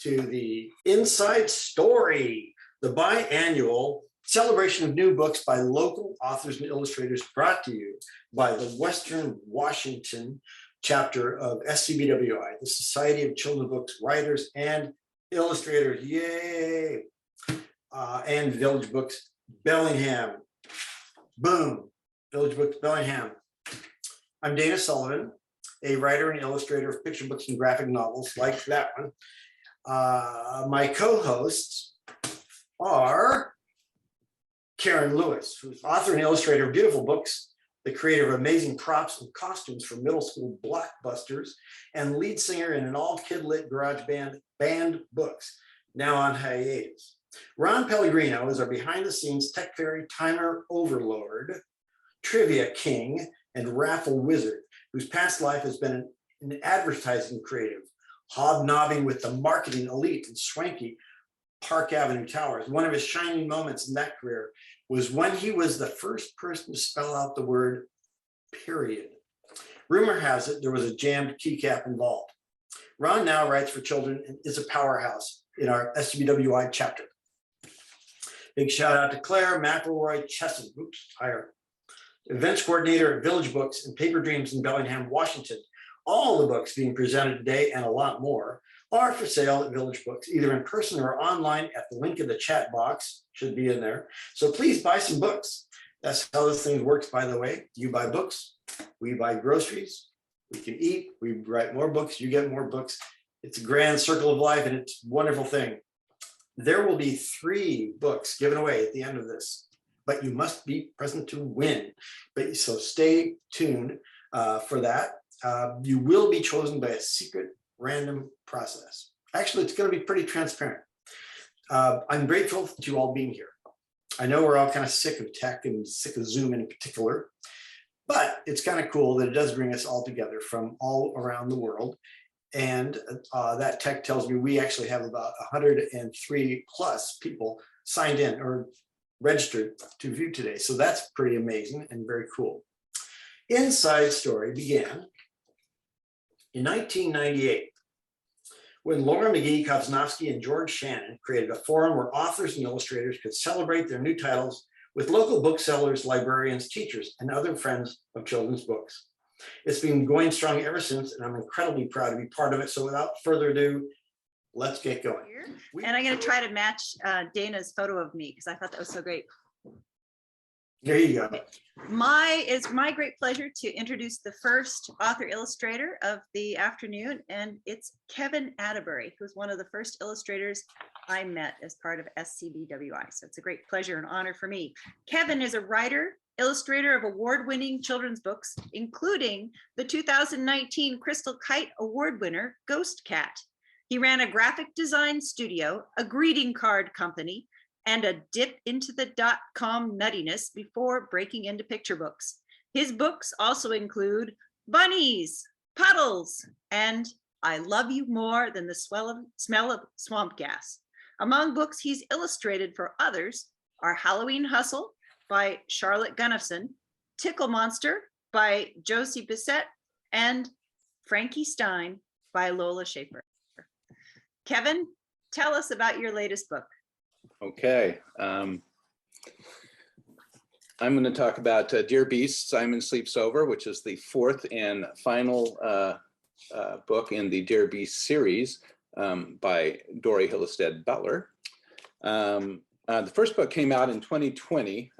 to the Inside Story, the biannual celebration of new books by local authors and illustrators, brought to you by the Western Washington chapter of SCBWI, the Society of Children's Books Writers and Illustrators. Yay! And Village Books Bellingham. Boom! Village Books Bellingham. I'm Dana Sullivan, a writer and illustrator of picture books and graphic novels like that one. My co-hosts are Karen Lewis, who's author and illustrator of beautiful books, the creator of amazing props and costumes for middle school blockbusters, and lead singer in an all-kid lit garage band Books, now on hiatus. Ron Pellegrino is our behind-the-scenes tech fairy, timer overlord, trivia king, and raffle wizard, whose past life has been an advertising creative, hobnobbing with the marketing elite and swanky Park Avenue Towers. One of his shining moments in that career was when he was the first person to spell out the word period. Rumor has it there was a jammed keycap involved. Ron now writes for children and is a powerhouse in our SCBWI chapter. Big shout out to Claire McElroy Chesson, events coordinator at Village Books and Paper Dreams in Bellingham, Washington. All the books being presented today and a lot more are for sale at Village Books, either in person or online at the link in the chat box, should be in there. So please buy some books. That's how this thing works, by the way. You buy books, we buy groceries, we can eat, we write more books, you get more books. It's a grand circle of life and it's a wonderful thing. There will be 3 books given away at the end of this, but you must be present to win. So stay tuned for that. You will be chosen by a secret random process. Actually, it's going to be pretty transparent. I'm grateful to you all being here. I know we're all kind of sick of tech and sick of Zoom in particular, but it's kind of cool that it does bring us all together from all around the world. And that tech tells me we actually have about 103 plus people signed in or registered to view today. So that's pretty amazing and very cool. Inside Story began in 1998, when Laura McGee Koznovsky and George Shannon created a forum where authors and illustrators could celebrate their new titles with local booksellers, librarians, teachers, and other friends of children's books. It's been going strong ever since, and I'm incredibly proud to be part of it. So without further ado, let's get going. And I'm going to try to match Dana's photo of me because I thought that was so great. There you go. It's my great pleasure to introduce the first author illustrator of the afternoon, and it's Kevin Atterbury, who's one of the first illustrators I met as part of SCBWI. So it's a great pleasure and honor for me. Kevin is a writer, illustrator of award-winning children's books, including the 2019 Crystal Kite Award winner, Ghost Cat. He ran a graphic design studio, a greeting card company, and a dip into the .com nuttiness before breaking into picture books. His books also include Bunnies, Puddles, and I Love You More Than the Smell of Swamp Gas. Among books he's illustrated for others are Halloween Hustle by Charlotte Gunnifson, Tickle Monster by Josie Bissett, and Frankie Stein by Lola Schaefer. Kevin, tell us about your latest book. Okay, I'm going to talk about Dear Beast, Simon Sleeps Over, which is the 4th and final book in the Dear Beast series by Dory Hillestead Butler. The first book came out in 2020,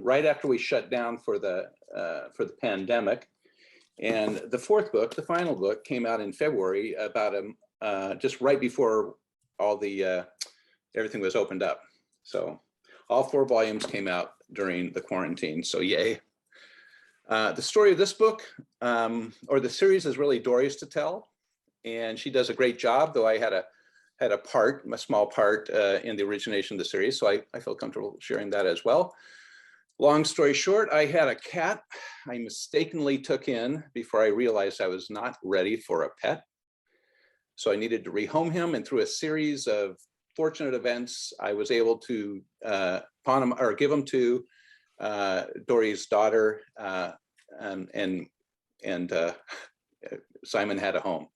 right after we shut down for the pandemic, and the 4th book, the final book, came out in February, about just right before all the everything was opened up. So all 4 volumes came out during the quarantine, so yay. The story of this book, or the series, is really Dory's to tell, and she does a great job, though I had a small part in the origination of the series, so I feel comfortable sharing that as well. Long story short, I had a cat I mistakenly took in before I realized I was not ready for a pet. So I needed to rehome him, and through a series of fortunate events, I was able to pawn him or give him to Dory's daughter, and Simon had a home.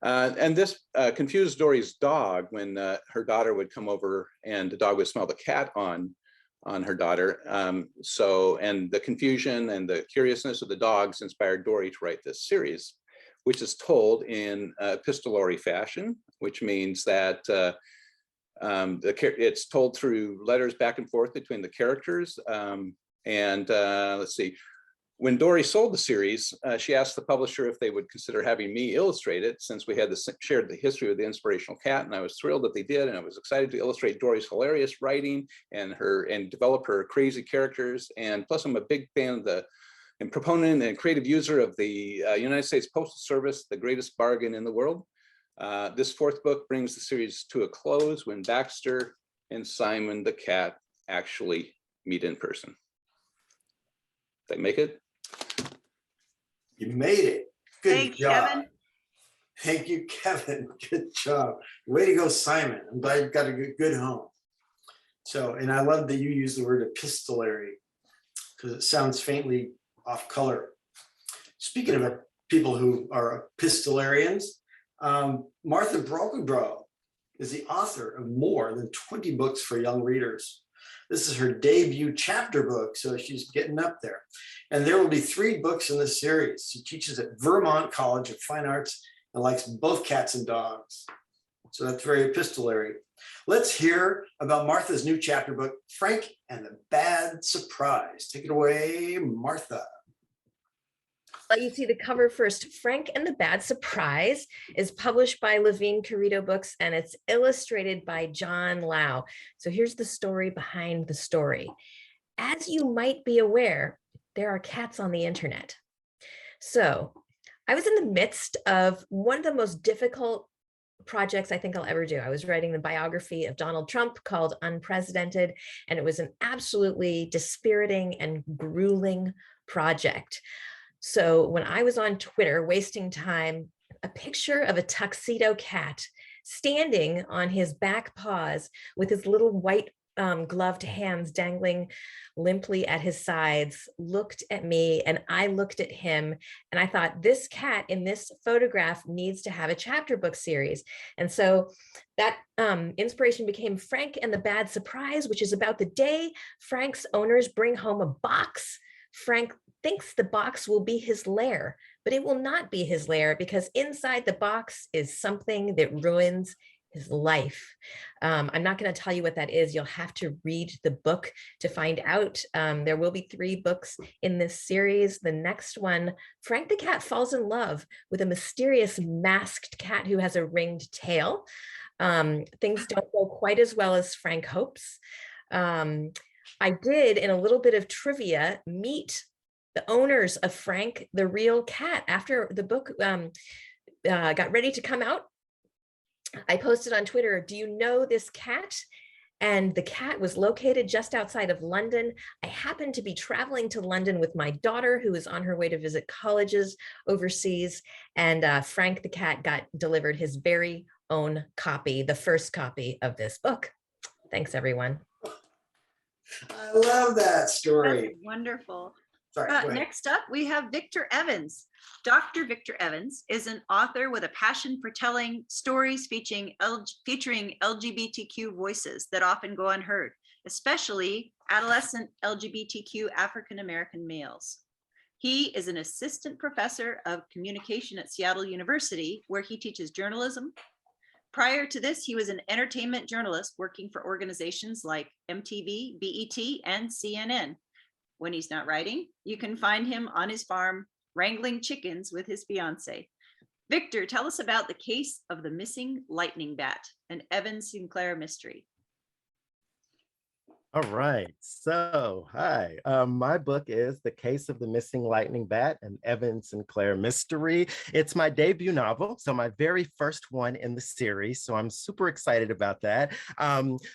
And this confused Dory's dog when her daughter would come over and the dog would smell the cat on her daughter. And the confusion and the curiousness of the dogs inspired Dory to write this series, which is told in epistolary fashion, which means that it's told through letters back and forth between the characters. Let's see. When Dory sold the series, she asked the publisher if they would consider having me illustrate it, since we had shared the history of the inspirational cat, and I was thrilled that they did, and I was excited to illustrate Dory's hilarious writing and develop her crazy characters. And plus, I'm a big fan of and proponent and creative user of the United States Postal Service, the greatest bargain in the world. This fourth book brings the series to a close when Baxter and Simon the cat actually meet in person. Did I make it? You made it. Good Thanks, job. Kevin. Thank you, Kevin. Good job. Way to go, Simon. I'm glad you got a good home. So, and I love that you use the word epistolary because it sounds faintly off color. Speaking of people who are epistolarians, Martha Brockenbrough is the author of more than 20 books for young readers. This is her debut chapter book, so she's getting up there. And there will be 3 books in this series. She teaches at Vermont College of Fine Arts and likes both cats and dogs. So that's very epistolary. Let's hear about Martha's new chapter book, Frank and the Bad Surprise. Take it away, Martha. Let you see the cover first. Frank and the Bad Surprise is published by Levine Carrito Books, and it's illustrated by John Lau. So here's the story behind the story. As you might be aware, there are cats on the internet. So I was in the midst of one of the most difficult projects I think I'll ever do. I was writing the biography of Donald Trump called Unprecedented, and it was an absolutely dispiriting and grueling project. So when I was on Twitter wasting time, a picture of a tuxedo cat standing on his back paws with his little white gloved hands dangling limply at his sides looked at me, and I looked at him, and I thought, this cat in this photograph needs to have a chapter book series. And so that inspiration became Frank and the Bad Surprise, which is about the day Frank's owners bring home a box. Frank thinks the box will be his lair, but it will not be his lair, because inside the box is something that ruins his life. I'm not going to tell you what that is. You'll have to read the book to find out. There will be 3 books in this series. The next one, Frank the cat falls in love with a mysterious masked cat who has a ringed tail. Things don't go quite as well as Frank hopes. I did, in a little bit of trivia, meet the owners of Frank the real cat. After the book got ready to come out, I posted on Twitter, do you know this cat? And the cat was located just outside of London. I happened to be traveling to London with my daughter, who was on her way to visit colleges overseas. And Frank the cat got delivered his very own copy, the first copy of this book. Thanks, everyone. I love that story. That's wonderful. Sorry, go ahead. Next up, we have Victor Evans. Dr. Victor Evans is an author with a passion for telling stories featuring LGBTQ voices that often go unheard, especially adolescent LGBTQ African-American males. He is an assistant professor of communication at Seattle University, where he teaches journalism. Prior to this, he was an entertainment journalist working for organizations like MTV, BET, and CNN. When he's not writing, you can find him on his farm wrangling chickens with his fiance. Victor, tell us about the case of the missing lightning bat, an Evan Sinclair mystery. All right, so hi, my book is The Case of the Missing Lightning Bat, an Evan Sinclair mystery. It's my debut novel, so my very first one in the series, so I'm super excited about that.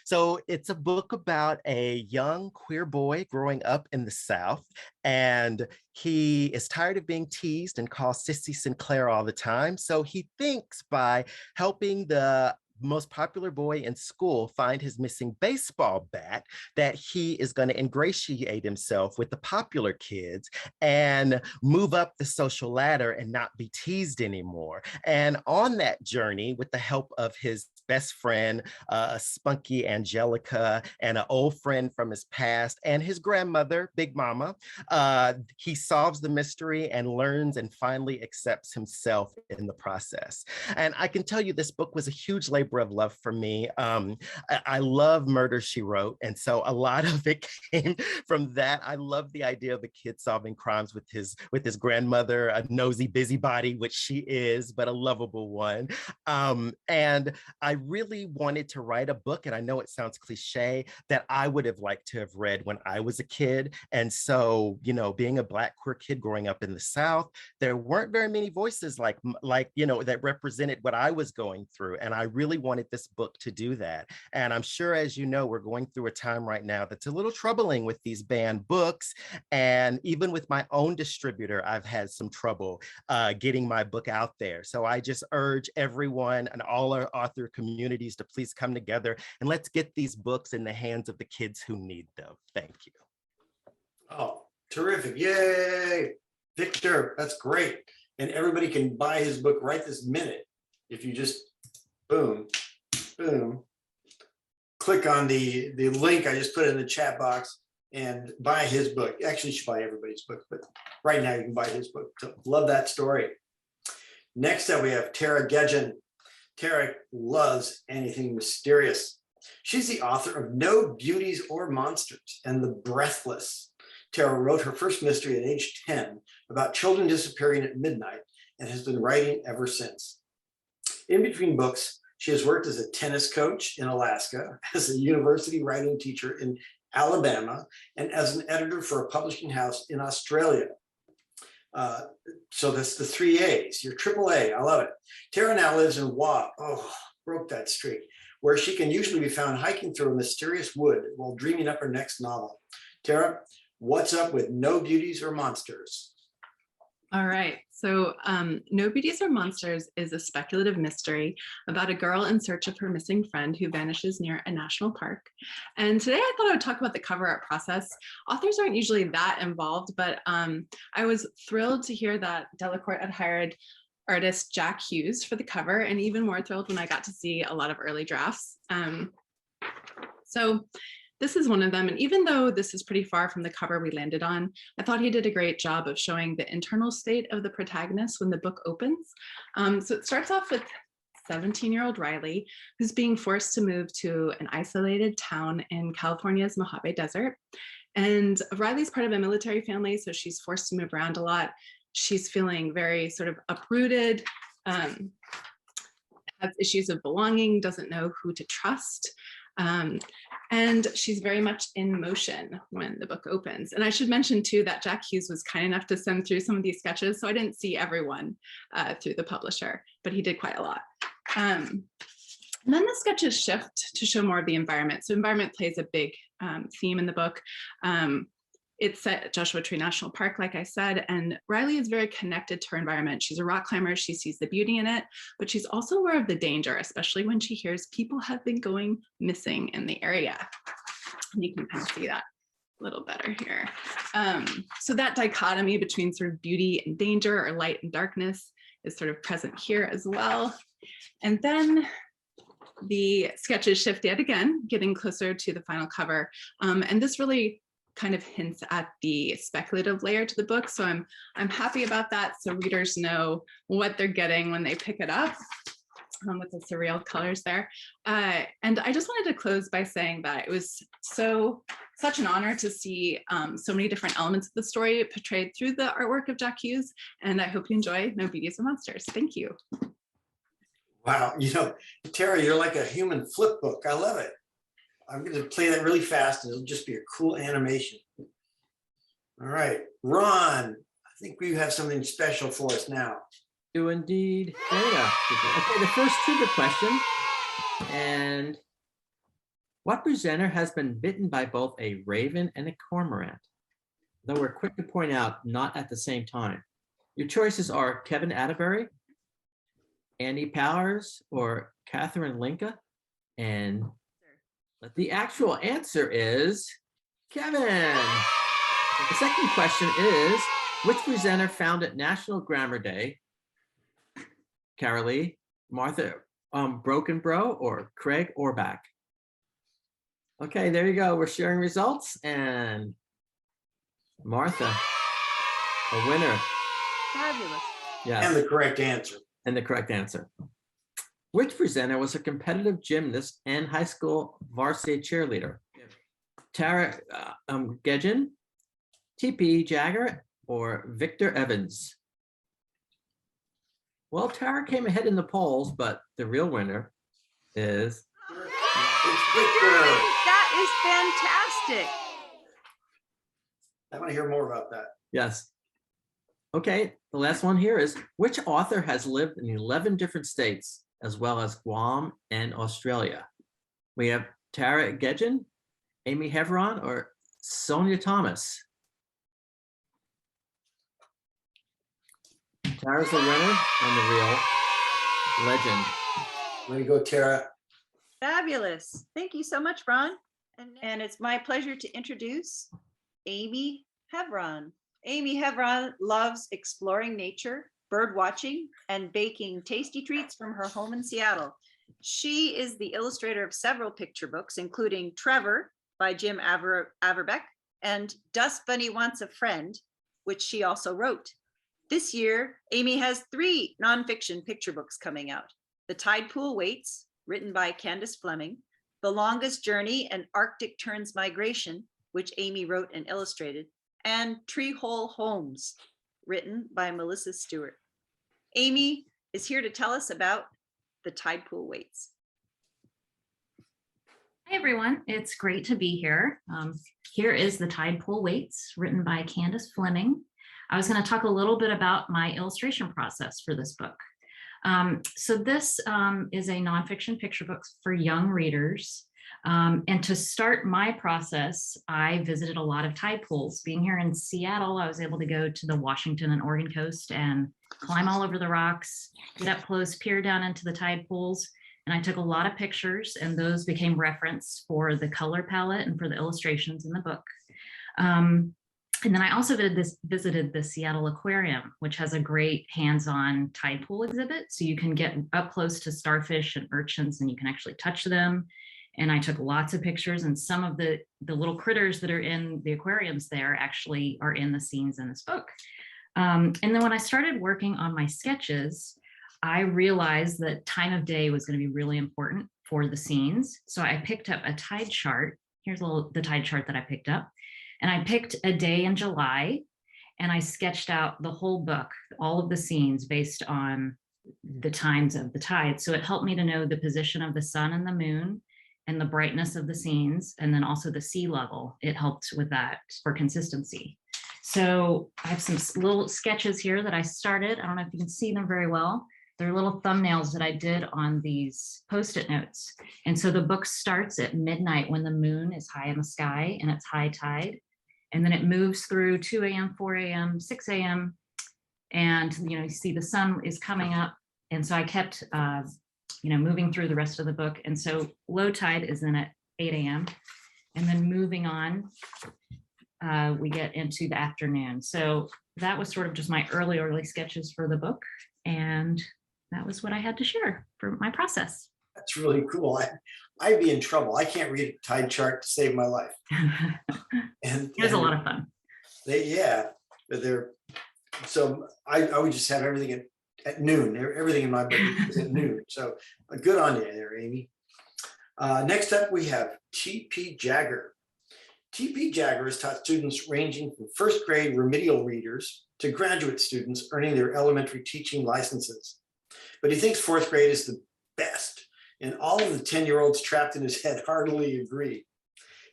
So it's a book about a young queer boy growing up in the South, and he is tired of being teased and called Sissy Sinclair all the time, so he thinks by helping the most popular boy in school find his missing baseball bat, that he is going to ingratiate himself with the popular kids and move up the social ladder and not be teased anymore. And on that journey, with the help of his best friend, spunky Angelica, and an old friend from his past, and his grandmother, Big Mama, he solves the mystery and learns and finally accepts himself in the process. And I can tell you this book was a huge labor of love for me. I love Murder, She Wrote, and so a lot of it came from that. I love the idea of a kid solving crimes with his grandmother, a nosy busybody, which she is, but a lovable one. And I really wanted to write a book, and I know it sounds cliche, that I would have liked to have read when I was a kid. And so, you know, being a Black queer kid growing up in the South, there weren't very many voices like you know, that represented what I was going through. And I really wanted this book to do that. And I'm sure, as you know, we're going through a time right now that's a little troubling with these banned books. And even with my own distributor, I've had some trouble getting my book out there. So I just urge everyone and all our author communities to please come together and let's get these books in the hands of the kids who need them. Thank you. Oh, terrific. Yay. Victor, that's great. And everybody can buy his book right this minute. If you just boom, boom, click on the link I just put in the chat box and buy his book. Actually, you should buy everybody's book, but right now you can buy his book. So love that story. Next up, we have Tara Gedgen. Tara loves anything mysterious. She's the author of No Beauties or Monsters and The Breathless. Tara wrote her first mystery at age 10 about children disappearing at midnight and has been writing ever since. In between books, she has worked as a tennis coach in Alaska, as a university writing teacher in Alabama, and as an editor for a publishing house in Australia. So that's the 3 A's, your triple A, I love it. Tara now lives in broke that streak, where she can usually be found hiking through a mysterious wood while dreaming up her next novel. Tara, what's up with No Beauties or Monsters? All right, so No Beauties or Monsters is a speculative mystery about a girl in search of her missing friend who vanishes near a national park. And today I thought I would talk about the cover art process. Authors aren't usually that involved, but I was thrilled to hear that Delacorte had hired artist Jack Hughes for the cover, and even more thrilled when I got to see a lot of early drafts. So this is one of them, and even though this is pretty far from the cover we landed on, I thought he did a great job of showing the internal state of the protagonist when the book opens. So it starts off with 17-year-old Riley, who's being forced to move to an isolated town in California's Mojave Desert. And Riley's part of a military family, so she's forced to move around a lot. She's feeling very sort of uprooted, has issues of belonging, doesn't know who to trust. And she's very much in motion when the book opens. And I should mention too that Jack Hughes was kind enough to send through some of these sketches, so I didn't see everyone through the publisher, but he did quite a lot. And then the sketches shift to show more of the environment. So environment plays a big theme in the book. It's set at Joshua Tree National Park, like I said, and Riley is very connected to her environment. She's a rock climber, she sees the beauty in it, but she's also aware of the danger, especially when she hears people have been going missing in the area. And you can kind of see that a little better here. So that dichotomy between sort of beauty and danger, or light and darkness, is sort of present here as well. And then the sketches shift yet again, getting closer to the final cover. And this really kind of hints at the speculative layer to the book. So I'm happy about that. So readers know what they're getting when they pick it up, with the surreal colors there. And I just wanted to close by saying that it was such an honor to see so many different elements of the story portrayed through the artwork of Jack Hughes. And I hope you enjoy No Beauties or Monsters. Thank you. Wow, you know, Tara, you're like a human flip book. I love it. I'm going to play that really fast and it'll just be a cool animation. All right, Ron, I think we have something special for us now. Do indeed. There we go. Okay, the first trivia question. And what presenter has been bitten by both a raven and a cormorant? Though we're quick to point out, not at the same time. Your choices are Kevin Atterbury, Andy Powers, or Catherine Linka. And the actual answer is Kevin. The second question is, which presenter founded National Grammar Day? Carolee, Martha Brokenbrough, or Craig Orbach? Okay, there you go. We're sharing results, and Martha, a winner. Fabulous. Yes. And the correct answer. And the correct answer. Which presenter was a competitive gymnast and high school varsity cheerleader? Tara Gedgen, TP Jagger, or Victor Evans? Well, Tara came ahead in the polls, but the real winner is It's Victor. That is fantastic. I want to hear more about that. yes. Okay, the last one here is, which author has lived in 11 different states, as well as Guam and Australia? We have Tara Gedgen, Amy Hevron, or Sonia Thomas? Tara's the winner and the real legend. Way to go, Tara. Fabulous. Thank you so much, Ron. And it's my pleasure to introduce Amy Hevron. Amy Hevron loves exploring nature, bird watching, and baking tasty treats from her home in Seattle. She is the illustrator of several picture books, including Trevor by Jim Averbeck and Dust Bunny Wants a Friend, which she also wrote. This year, Amy has 3 nonfiction picture books coming out: The Tide Pool Waits, written by Candace Fleming, The Longest Journey and Arctic Terns Migration, which Amy wrote and illustrated, and Treehole Homes, written by Melissa Stewart. Amy is here to tell us about The Tide Pool Waits. Hi, everyone. It's great to be here. Here is The Tide Pool Waits, written by Candace Fleming. I was going to talk a little bit about my illustration process for this book. So this is a nonfiction picture book for young readers. And to start my process, I visited a lot of tide pools. Being here in Seattle, I was able to go to the Washington and Oregon coast and climb all over the rocks, get up close, peer down into the tide pools. And I took a lot of pictures, and those became reference for the color palette and for the illustrations in the book. And then I also visited the Seattle Aquarium, which has a great hands-on tide pool exhibit. So you can get up close to starfish and urchins, and you can actually touch them. And I took lots of pictures, and some of the little critters that are in the aquariums there actually are in the scenes in this book. And then when I started working on my sketches, I realized that time of day was going to be really important for the scenes. So I picked up a tide chart. Here's the tide chart that I picked up. And I picked a day in July, and I sketched out the whole book, all of the scenes based on the times of the tide. So it helped me to know the position of the sun and the moon and the brightness of the scenes, and then also the sea level. It helped with that for consistency. So I have some little sketches here that I started. I don't know if you can see them very well. They're little thumbnails that I did on these Post-it notes. And so the book starts at midnight when the moon is high in the sky and it's high tide. And then it moves through 2 a.m., 4 a.m., 6 a.m. And, you see the sun is coming up. And so I kept, moving through the rest of the book. And so low tide is then at 8 a.m. And then moving on, we get into the afternoon. So that was sort of just my early sketches for the book. And that was what I had to share for my process. That's really cool. I'd be in trouble. I can't read a tide chart to save my life. And it was a lot of fun. So I would just have everything at noon. Everything in my book is at noon. So good on you there, Amy. Next up, we have T.P. Jagger. T.P. Jagger has taught students ranging from first grade remedial readers to graduate students earning their elementary teaching licenses. But he thinks fourth grade is the best, and all of the 10-year-olds trapped in his head heartily agree.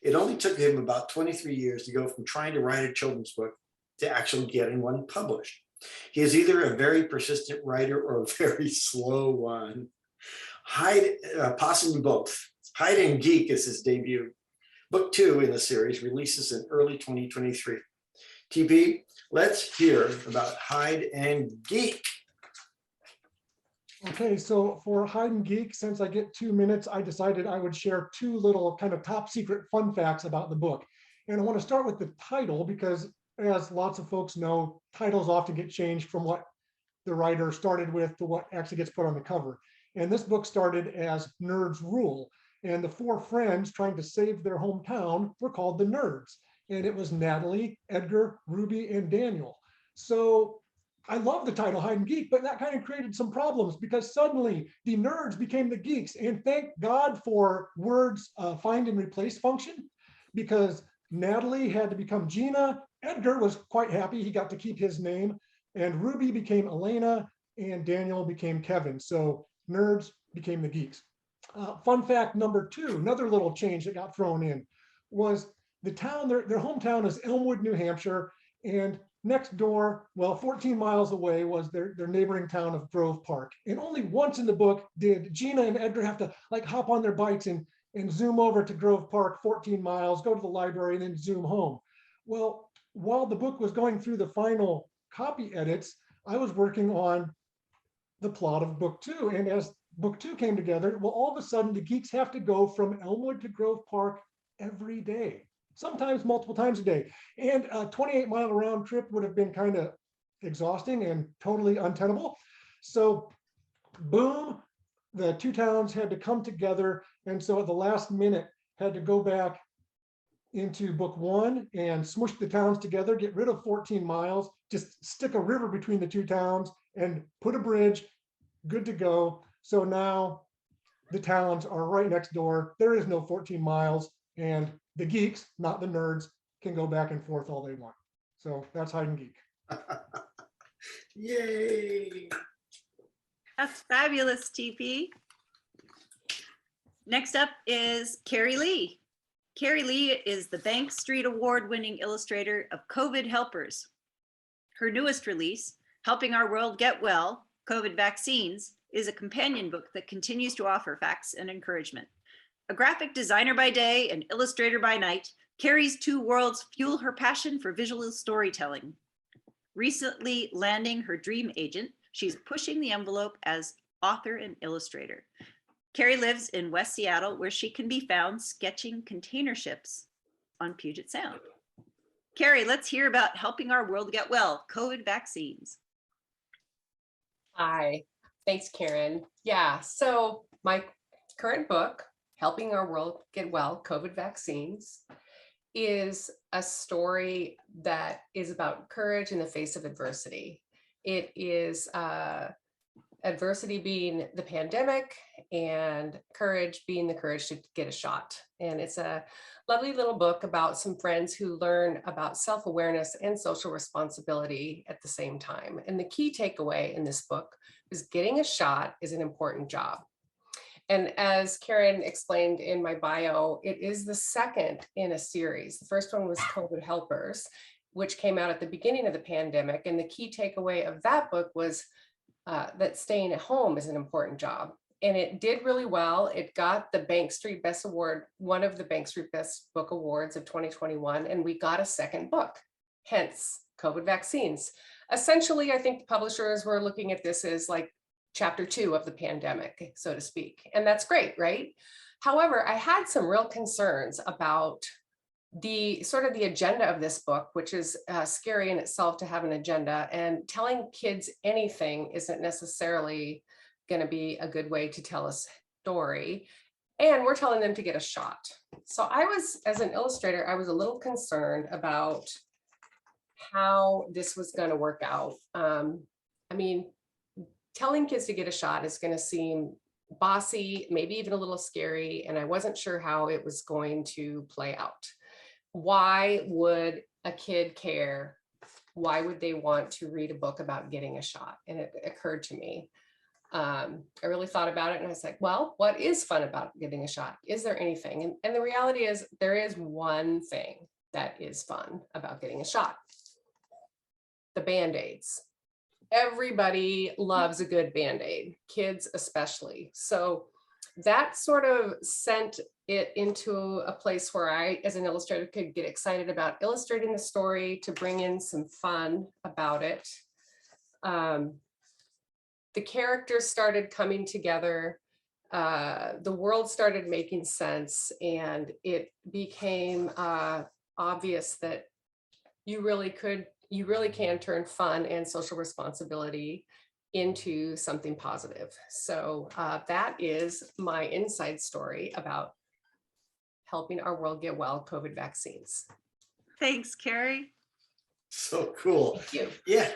It only took him about 23 years to go from trying to write a children's book to actually getting one published. He is either a very persistent writer or a very slow one. Possibly both. Hide and Geek is his debut. Book 2 in the series releases in early 2023. TP, let's hear about Hide and Geek. Okay, so for Hide and Geek, since I get 2 minutes, I decided I would share 2 little kind of top secret fun facts about the book. And I want to start with the title because, as lots of folks know, titles often get changed from what the writer started with to what actually gets put on the cover. And this book started as Nerds Rule. And the 4 friends trying to save their hometown were called the Nerds. And it was Natalie, Edgar, Ruby, and Daniel. So I love the title Hide and Geek, but that kind of created some problems because suddenly the nerds became the geeks. And thank God for Word's find and replace function, because Natalie had to become Gina. Edgar was quite happy he got to keep his name. And Ruby became Elena, and Daniel became Kevin. So nerds became the geeks. Fun fact number 2, another little change that got thrown in was the town, their hometown is Elmwood, New Hampshire. And next door, well, 14 miles away was their neighboring town of Grove Park. And only once in the book did Gina and Edgar have to like hop on their bikes and zoom over to Grove Park 14 miles, go to the library, and then zoom home. Well, while the book was going through the final copy edits, I was working on the plot of book 2. And as book 2 came together, well, all of a sudden the geeks have to go from Elmwood to Grove Park every day, sometimes multiple times a day. And a 28-mile round trip would have been kind of exhausting and totally untenable. So boom, the 2 towns had to come together. And so at the last minute had to go back into book 1 and smush the towns together, get rid of 14 miles, just stick a river between the 2 towns and put a bridge, good to go. So now the towns are right next door. There is no 14 miles, and the geeks, not the nerds, can go back and forth all they want. So that's Hide and Geek. Yay. That's fabulous, TP. Next up is Carrie Lee. Carrie Lee is the Bank Street Award-winning illustrator of COVID Helpers. Her newest release, Helping Our World Get Well, COVID Vaccines, is a companion book that continues to offer facts and encouragement. A graphic designer by day and illustrator by night, Carrie's 2 worlds fuel her passion for visual storytelling. Recently landing her dream agent, she's pushing the envelope as author and illustrator. Carrie lives in West Seattle, where she can be found sketching container ships on Puget Sound. Carrie, let's hear about Helping Our World Get Well, COVID Vaccines. Hi, thanks, Karen. Yeah, so my current book, Helping Our World Get Well, COVID Vaccines, is a story that is about courage in the face of adversity. It is adversity being the pandemic and courage being the courage to get a shot. And it's a lovely little book about some friends who learn about self-awareness and social responsibility at the same time. And the key takeaway in this book is getting a shot is an important job. And as Karen explained in my bio, it is the second in a series. The first one was COVID Helpers, which came out at the beginning of the pandemic. And the key takeaway of that book was that staying at home is an important job. And it did really well. It got the Bank Street Best Award, one of the Bank Street Best Book Awards of 2021, and we got a second book, hence COVID Vaccines. Essentially, I think the publishers were looking at this as like chapter 2 of the pandemic, so to speak. And that's great, right? However, I had some real concerns about the sort of the agenda of this book, which is scary in itself to have an agenda, and telling kids anything isn't necessarily going to be a good way to tell a story. And we're telling them to get a shot. So I was, as an illustrator, I was a little concerned about how this was going to work out. I mean, telling kids to get a shot is going to seem bossy, maybe even a little scary, and I wasn't sure how it was going to play out. Why would a kid care? Why would they want to read a book about getting a shot? And it occurred to me. I really thought about it and I was like, well, what is fun about getting a shot? Is there anything? And the reality is there is one thing that is fun about getting a shot. The Band-Aids. Everybody loves a good Band-Aid, kids especially. So that sort of sent it into a place where I, as an illustrator, could get excited about illustrating the story to bring in some fun about it. the characters started coming together. The world started making sense, and it became obvious that you really can turn fun and social responsibility into something positive. So that is my inside story about helping our world get well, COVID vaccines. Thanks, Carrie. So cool. Thank you. Yeah.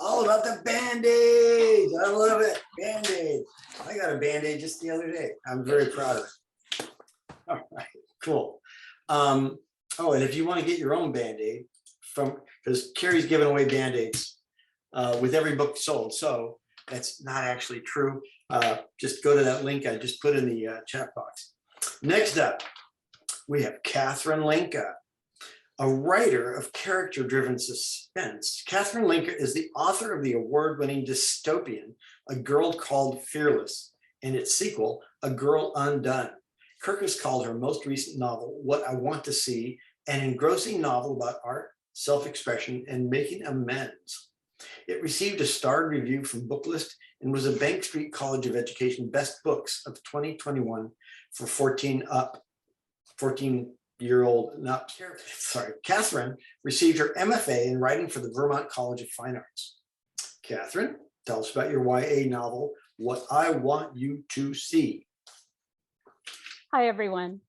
All about the Band-Aids. I love it. Band-Aid. I got a Band-Aid just the other day. I'm very proud of it. All right, cool. Oh, and if you want to get your own Band-Aid because Carrie's giving away Band-Aids with every book sold. So that's not actually true. Just go to that link I just put in the chat box. Next up, we have Catherine Linka, a writer of character-driven suspense. Catherine Linka is the author of the award-winning dystopian, A Girl Called Fearless, and its sequel, A Girl Undone. Kirkus called her most recent novel, What I Want to See, an engrossing novel about art, self-expression, and making amends. It received a starred review from Booklist and was a Bank Street College of Education Best Books of 2021 for 14-year-old not sorry. Catherine received her MFA in writing for the Vermont College of Fine Arts. Catherine, tell us about your YA novel, What I Want You to See. Hi, everyone.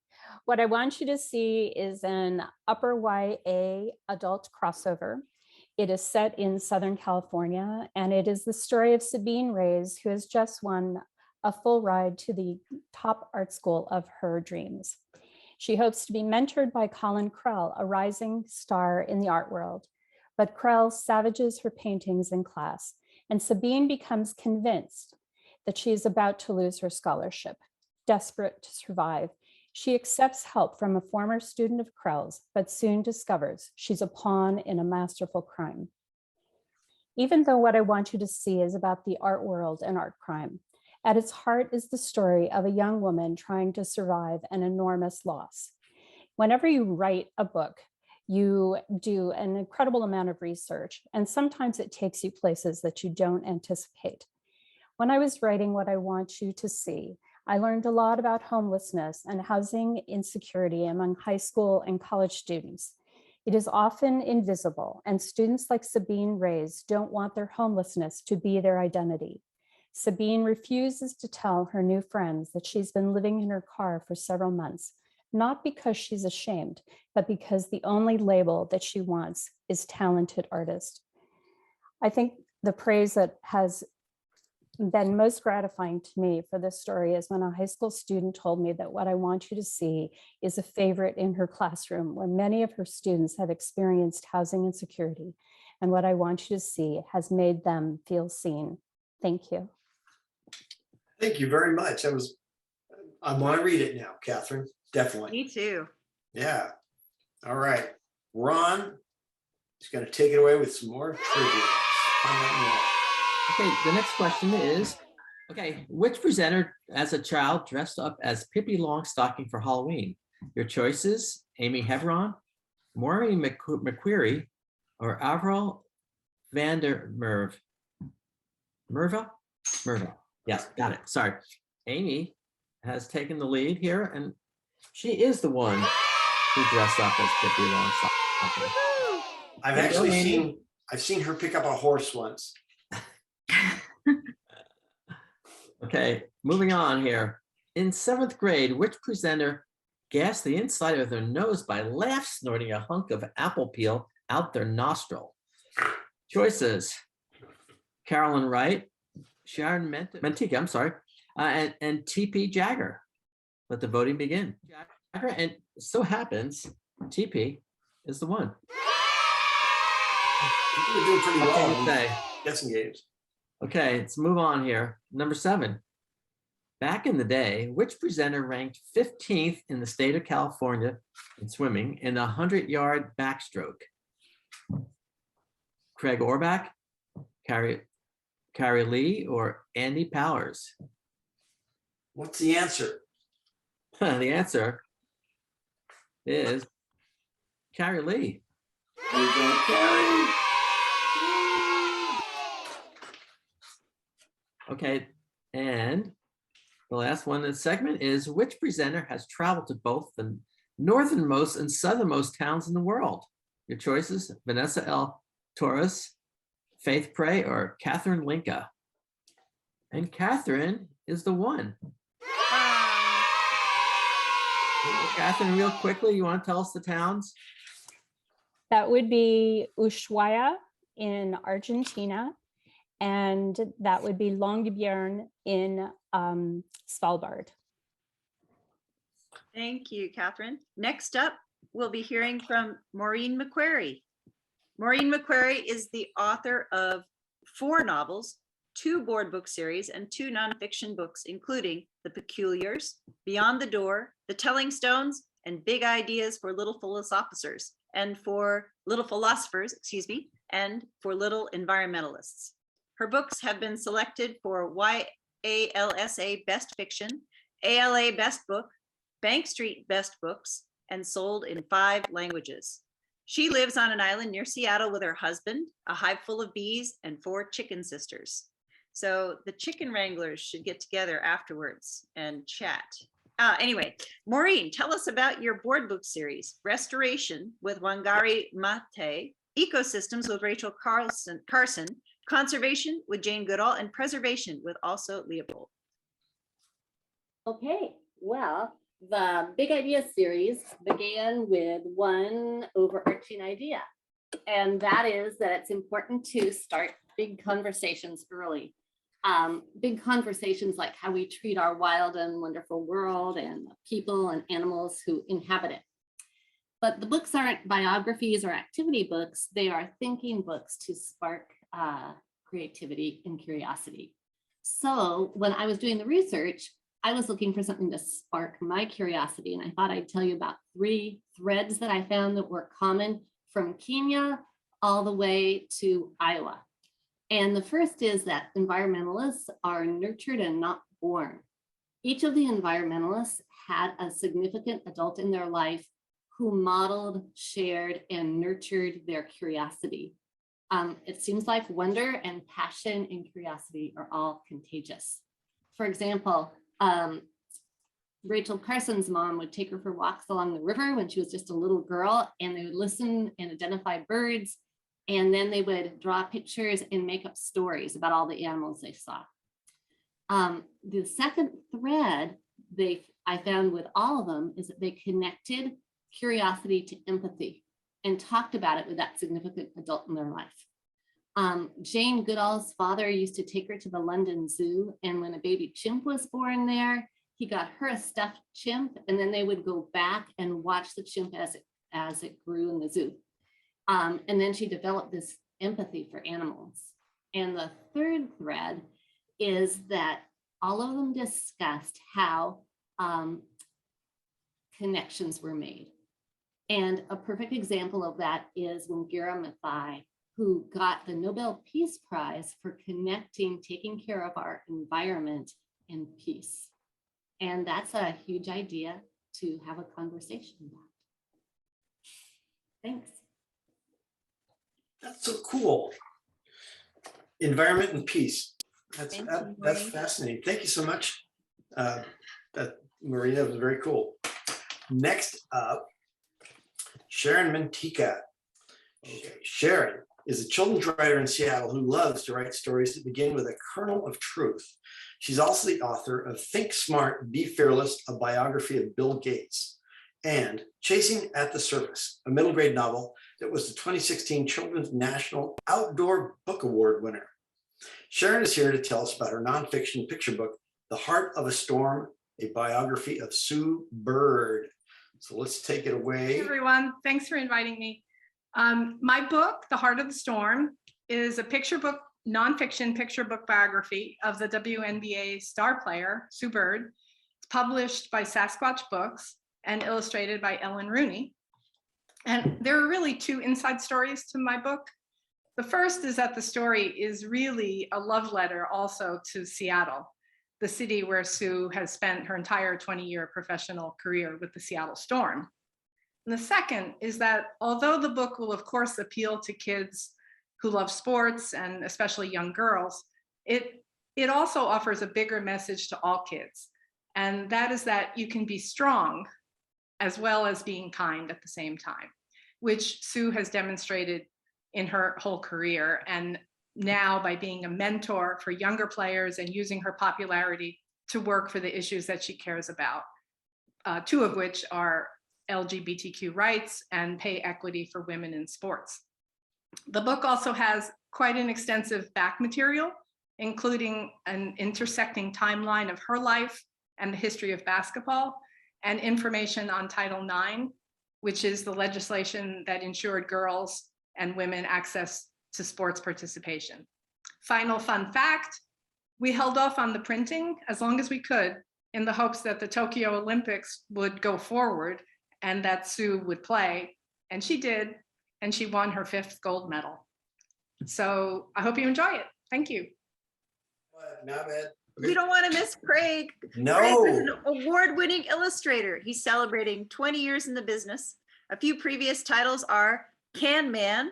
What I want you to see is an upper YA adult crossover. It is set in Southern California, and it is the story of Sabine Reyes, who has just won a full ride to the top art school of her dreams. She hopes to be mentored by Colin Krell, a rising star in the art world, but Krell savages her paintings in class, and Sabine becomes convinced that she is about to lose her scholarship. Desperate to survive, she accepts help from a former student of Krell's, but soon discovers she's a pawn in a masterful crime. Even though What I Want You to See is about the art world and art crime, at its heart is the story of a young woman trying to survive an enormous loss. Whenever you write a book, you do an incredible amount of research, and sometimes it takes you places that you don't anticipate. When I was writing What I Want You to See, I learned a lot about homelessness and housing insecurity among high school and college students. It is often invisible, and students like Sabine Reyes don't want their homelessness to be their identity. Sabine refuses to tell her new friends that she's been living in her car for several months, not because she's ashamed, but because the only label that she wants is talented artist. I think the praise that has been most gratifying to me for this story is when a high school student told me that What I Want You to See is a favorite in her classroom, where many of her students have experienced housing insecurity, and What I Want You to See has made them feel seen. Thank you. Thank you very much. I want to read it now, Catherine. Definitely. Me too. Yeah. All right. Ron is going to take it away with some more trivia. Find out more. Okay, the next question is, which presenter as a child dressed up as Pippi Longstocking for Halloween? Your choices: Amy Hebron, Maureen McQuarrie, or Avril Vandermerve. Merva? Yes, got it. Sorry. Amy has taken the lead here, and she is the one who dressed up as Pippi Longstocking. I've seen her pick up a horse once. Okay, moving on here. In 7th grade, which presenter gassed the inside of their nose by laugh snorting a hunk of apple peel out their nostril? Choices: Carolyn Wright, Sharon Mentica, I'm sorry, and TP Jagger. Let the voting begin. Jagger, and so happens TP is the one. You're doing pretty well. Okay. Guessing games. Okay, let's move on here. Number 7. Back in the day, which presenter ranked 15th in the state of California in swimming in the 100-yard backstroke? Craig Orbach, Carrie Lee, or Andy Powers? What's the answer? The answer is Carrie Lee. There you go, Carrie. Okay, and the last one in the segment is, which presenter has traveled to both the northernmost and southernmost towns in the world? Your choices: Vanessa L. Torres, Faith Prey, or Catherine Linka. And Catherine is the one. Catherine, real quickly, you want to tell us the towns? That would be Ushuaia in Argentina, and that would be Longyearbyen in Svalbard. Thank you, Catherine. Next up, we'll be hearing from Maureen McQuarrie. Maureen McQuarrie is the author of 4 novels, 2 board book series, and 2 nonfiction books, including The Peculiars, Beyond the Door, The Telling Stones, and Big Ideas for Little Philosophers, and for Little Philosophers, and for Little Environmentalists. Her books have been selected for YALSA Best Fiction, ALA Best Book, Bank Street Best Books, and sold in 5 languages. She lives on an island near Seattle with her husband, a hive full of bees, and 4 chicken sisters. So the chicken wranglers should get together afterwards and chat. Anyway, Maureen, tell us about your board book series, Restoration with Wangari Maathai, Ecosystems with Rachel Carson, Conservation with Jane Goodall, and Preservation with also Leopold. Okay, well, the Big Idea series began with one overarching idea, and that is that it's important to start big conversations early. Big conversations like how we treat our wild and wonderful world and the people and animals who inhabit it. But the books aren't biographies or activity books, they are thinking books to spark creativity and curiosity. So when I was doing the research, I was looking for something to spark my curiosity, and I thought I'd tell you about 3 threads that I found that were common from Kenya all the way to Iowa. And the first is that environmentalists are nurtured and not born. Each of the environmentalists had a significant adult in their life who modeled, shared, and nurtured their curiosity. It seems like wonder and passion and curiosity are all contagious. For example, Rachel Carson's mom would take her for walks along the river when she was just a little girl, and they would listen and identify birds, and then they would draw pictures and make up stories about all the animals they saw. The second thread I found with all of them is that they connected curiosity to empathy and talked about it with that significant adult in their life. Jane Goodall's father used to take her to the London Zoo, and when a baby chimp was born there, he got her a stuffed chimp, and then they would go back and watch the chimp as it grew in the zoo. And then she developed this empathy for animals. And the third thread is that all of them discussed how connections were made. And a perfect example of that is Wangari Maathai, who got the Nobel Peace Prize for connecting, taking care of our environment and peace. And that's a huge idea to have a conversation about. Thanks. That's so cool. Environment and peace. That's Maureen. fascinating. Thank you so much, Maria. That was very cool. Next up, Sharon Mantika. Okay, Sharon is a children's writer in Seattle who loves to write stories that begin with a kernel of truth. She's also the author of Think Smart, Be Fearless, a biography of Bill Gates, and Chasing at the Surface, a middle grade novel that was the 2016 Children's National Outdoor Book Award winner. Sharon is here to tell us about her nonfiction picture book, The Heart of a Storm, a biography of Sue Bird. So let's take it away. Hey everyone, thanks for inviting me. My book, The Heart of the Storm, is a nonfiction picture book biography of the WNBA star player, Sue Bird. It's published by Sasquatch Books and illustrated by Ellen Rooney. And there are really 2 inside stories to my book. The first is that the story is really a love letter also to Seattle, the city where Sue has spent her entire 20-year professional career with the Seattle Storm. And the second is that although the book will of course appeal to kids who love sports and especially young girls, it it also offers a bigger message to all kids. And that is that you can be strong as well as being kind at the same time, which Sue has demonstrated in her whole career. And now by being a mentor for younger players and using her popularity to work for the issues that she cares about, two of which are LGBTQ rights and pay equity for women in sports. The book also has quite an extensive back material, including an intersecting timeline of her life and the history of basketball, and information on Title IX, which is the legislation that ensured girls and women access to sports participation. Final fun fact, we held off on the printing as long as we could in the hopes that the Tokyo Olympics would go forward and that Sue would play, and she did, and she won her 5th gold medal. So I hope you enjoy it. Thank you. Not bad. We don't want to miss Craig. No. Craig is an award-winning illustrator. He's celebrating 20 years in the business. A few previous titles are Can Man,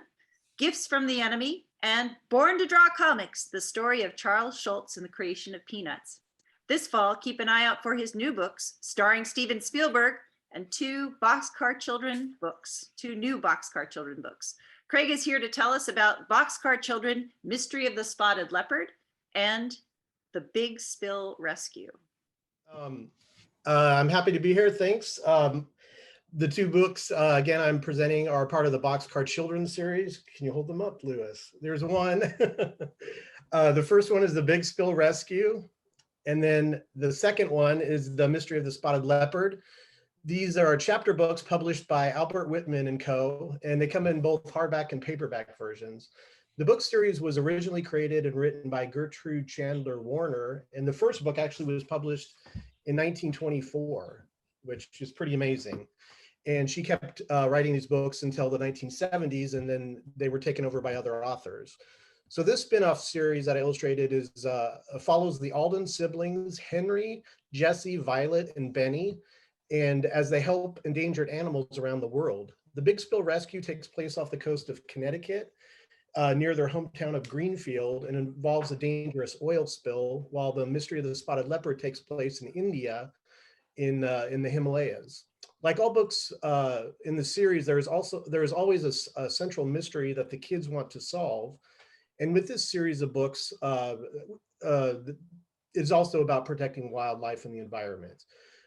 Gifts from the Enemy, and Born to Draw Comics, the story of Charles Schultz and the creation of Peanuts. This fall, keep an eye out for his new books, starring Steven Spielberg, and 2 Boxcar Children books, 2 new Boxcar Children books. Craig is here to tell us about Boxcar Children, Mystery of the Spotted Leopard, and The Big Spill Rescue. I'm happy to be here, thanks. The 2 books, again, I'm presenting are part of the Boxcar Children series. Can you hold them up, Lewis? There's one. The first one is The Big Spill Rescue. And then the second one is The Mystery of the Spotted Leopard. These are chapter books published by Albert Whitman and Co., and they come in both hardback and paperback versions. The book series was originally created and written by Gertrude Chandler Warner, and the first book actually was published in 1924, which is pretty amazing. And she kept writing these books until the 1970s, and then they were taken over by other authors. So this spin-off series that I illustrated is follows the Alden siblings, Henry, Jesse, Violet, and Benny, and as they help endangered animals around the world. The Big Spill Rescue takes place off the coast of Connecticut, near their hometown of Greenfield, and involves a dangerous oil spill, while The Mystery of the Spotted Leopard takes place in India in the Himalayas. Like all books in the series, there is always a central mystery that the kids want to solve. And with this series of books, it's also about protecting wildlife and the environment.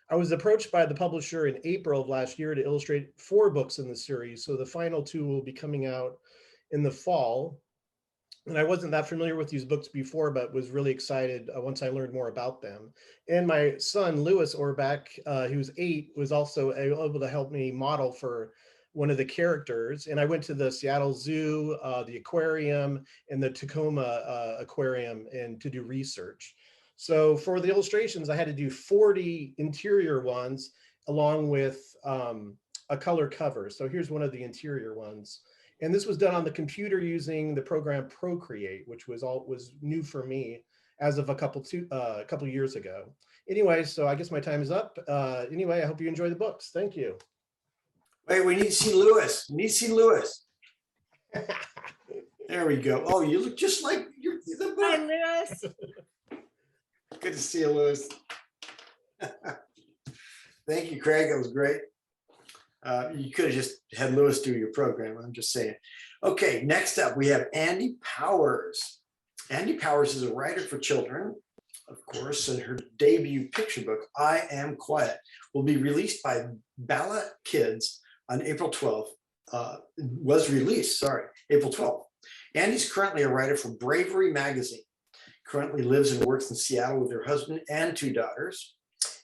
I was approached by the publisher in April of last year to illustrate 4 books in the series. So the final 2 will be coming out in the fall. And I wasn't that familiar with these books before, but was really excited once I learned more about them. And my son, Lewis Orbach, who's 8, was also able to help me model for one of the characters. And I went to the Seattle Zoo, the aquarium, and the Tacoma aquarium and to do research. So for the illustrations, I had to do 40 interior ones along with a color cover. So here's one of the interior ones. And this was done on the computer using the program Procreate, which was new for me as of a couple years ago. Anyway, so I guess my time is up. Anyway, I hope you enjoy the books. Thank you. Wait, we need to see Lewis. We need to see Lewis. There we go. Oh, you look just like the book. Hi, Lewis. Good to see you, Lewis. Thank you, Craig. That was great. You could have just had Lewis do your program. I'm just saying. Okay, next up we have Andy Powers. Andy Powers is a writer for children, of course, and her debut picture book, I Am Quiet, will be released by Bala Kids on April 12th. Was released, sorry, April 12th. Andy's currently a writer for Bravery Magazine. Currently lives and works in Seattle with her husband and 2 daughters.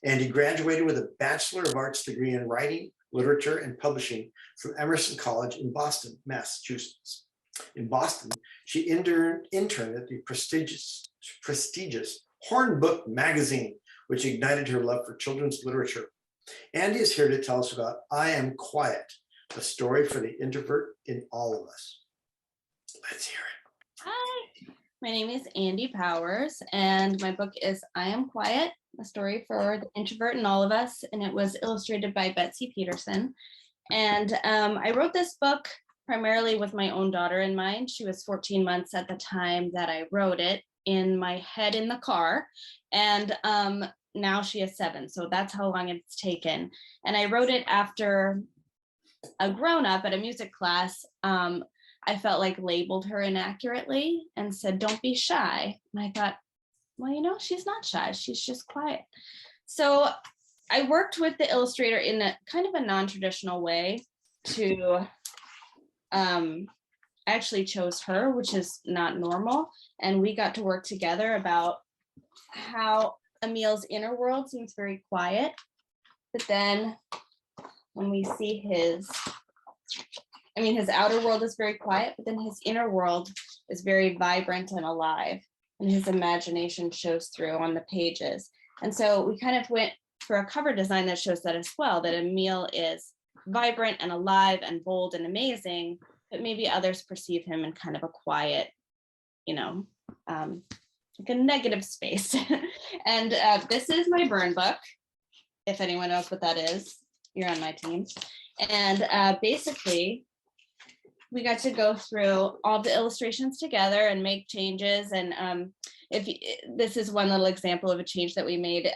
Andy graduated with a Bachelor of Arts degree in writing, literature, and publishing from Emerson College in Boston, Massachusetts. In Boston, she interned at the prestigious Hornbook magazine, which ignited her love for children's literature. Andy is here to tell us about I Am Quiet, a story for the introvert in all of us. Let's hear it. Hi, my name is Andy Powers, and my book is I Am Quiet, a story for the introvert in all of us, and it was illustrated by Betsy Peterson. And I wrote this book primarily with my own daughter in mind. She was 14 months at the time that I wrote it, in my head in the car. And now she is 7. So that's how long it's taken. And I wrote it after a grown-up at a music class. I felt like labeled her inaccurately and said, don't be shy. And I thought, well, you know, she's not shy. She's just quiet. So I worked with the illustrator in a kind of a non-traditional way to I actually chose her, which is not normal. And we got to work together about how Emil's inner world seems very quiet. But then when we see his outer world is very quiet, but then his inner world is very vibrant and alive. And his imagination shows through on the pages. And so we kind of went for a cover design that shows that as well, that Emil is vibrant and alive and bold and amazing, but maybe others perceive him in kind of a quiet, you know, like a negative space. And this is my burn book. If anyone knows what that is, you're on my team. And basically, we got to go through all the illustrations together and make changes. And this is one little example of a change that we made.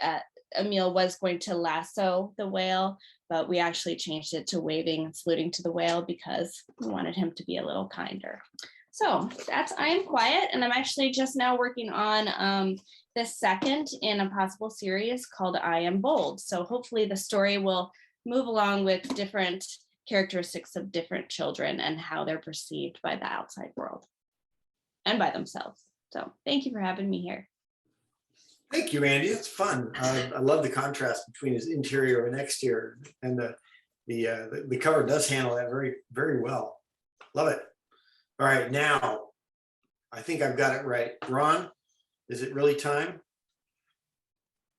Emil was going to lasso the whale, but we actually changed it to waving and saluting to the whale because we wanted him to be a little kinder. So that's I Am Quiet, and I'm actually just now working on the second in a possible series called I Am Bold. So hopefully the story will move along with different characteristics of different children and how they're perceived by the outside world and by themselves. So thank you for having me here. Thank you, Andy. It's fun. I love the contrast between his interior and exterior, and the cover does handle that very, very well. Love it. All right, now I think I've got it right. Ron, is it really time?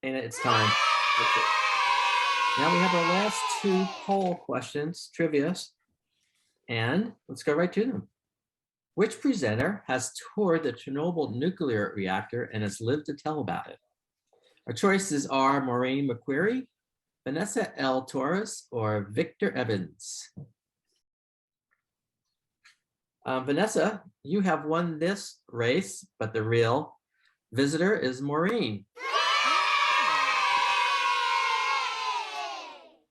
And it's time. Okay. Now we have our last 2 poll questions, trivia, and let's go right to them. Which presenter has toured the Chernobyl nuclear reactor and has lived to tell about it? Our choices are Maureen McQuarrie, Vanessa L. Torres, or Victor Evans. Vanessa, you have won this race, but the real visitor is Maureen.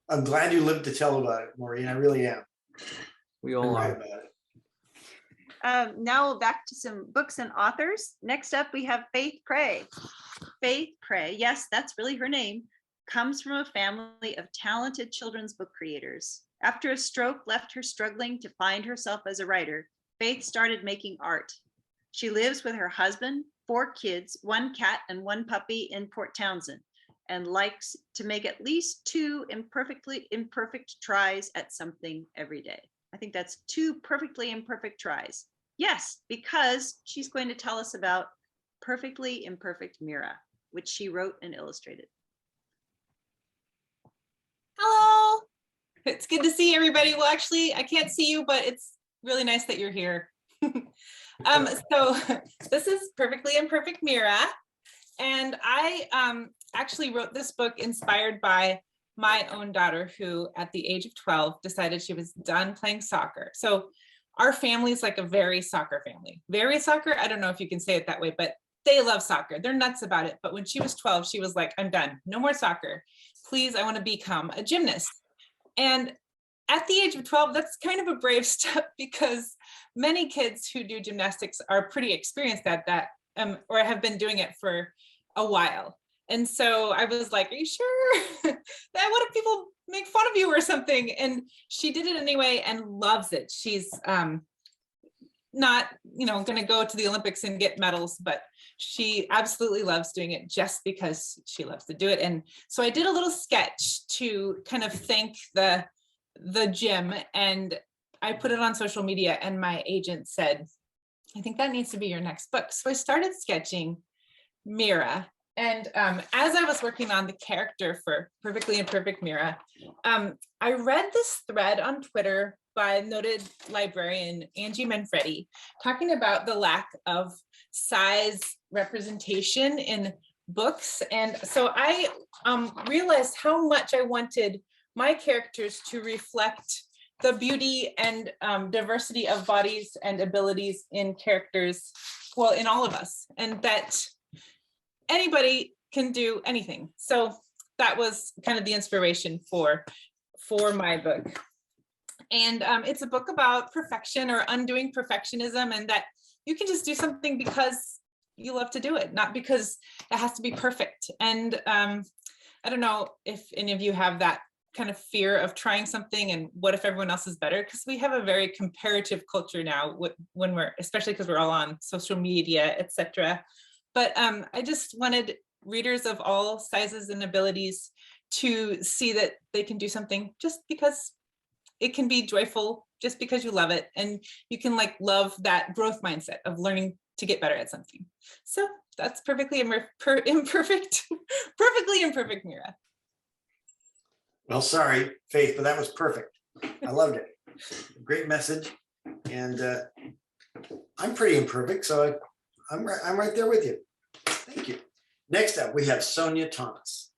I'm glad you lived to tell about it, Maureen. I really am. We all are. About it. Now back to some books and authors. Next up, we have Faith Prey. Faith Prey, yes, that's really her name, comes from a family of talented children's book creators. After a stroke left her struggling to find herself as a writer, Faith started making art. She lives with her husband, 4 kids, 1 cat, and 1 puppy in Port Townsend, and likes to make at least 2 imperfect tries at something every day. I think that's 2 perfectly imperfect tries. Yes, because she's going to tell us about Perfectly Imperfect Mira, which she wrote and illustrated. Hello, it's good to see everybody. Well, actually, I can't see you, but it's really nice that you're here. So this is Perfectly Imperfect Mira, and I actually wrote this book inspired by my own daughter, who at the age of 12 decided she was done playing soccer. So our family is like a very soccer family. Very soccer, I don't know if you can say it that way, but they love soccer. They're nuts about it. But when she was 12, she was like, I'm done. No more soccer. Please, I want to become a gymnast. And at the age of 12, that's kind of a brave step because many kids who do gymnastics are pretty experienced at that or have been doing it for a while. And so I was like, are you sure? What if people make fun of you or something? And she did it anyway and loves it. She's not, going to go to the Olympics and get medals, but she absolutely loves doing it just because she loves to do it. And so I did a little sketch to kind of thank the gym, and I put it on social media, and my agent said, I think that needs to be your next book. So I started sketching Mira. And as I was working on the character for Perfectly Imperfect Mira, I read this thread on Twitter by noted librarian Angie Manfredi talking about the lack of size representation in books. And so I realized how much I wanted my characters to reflect the beauty and diversity of bodies and abilities in characters well, in all of us, and that anybody can do anything. So that was kind of the inspiration for my book. And it's a book about perfection or undoing perfectionism, and that you can just do something because you love to do it, not because it has to be perfect. And I don't know if any of you have that kind of fear of trying something and what if everyone else is better, because we have a very comparative culture now when we're, especially because we're all on social media, etc. But I just wanted readers of all sizes and abilities to see that they can do something just because it can be joyful, just because you love it, and you can like love that growth mindset of learning to get better at something. So that's perfectly imperfect, perfectly imperfect, Mira. Well, sorry, Faith, but that was perfect. I loved it. Great message. And I'm pretty imperfect, so I'm right there with you. Thank you. Next up, we have Sonia Thomas.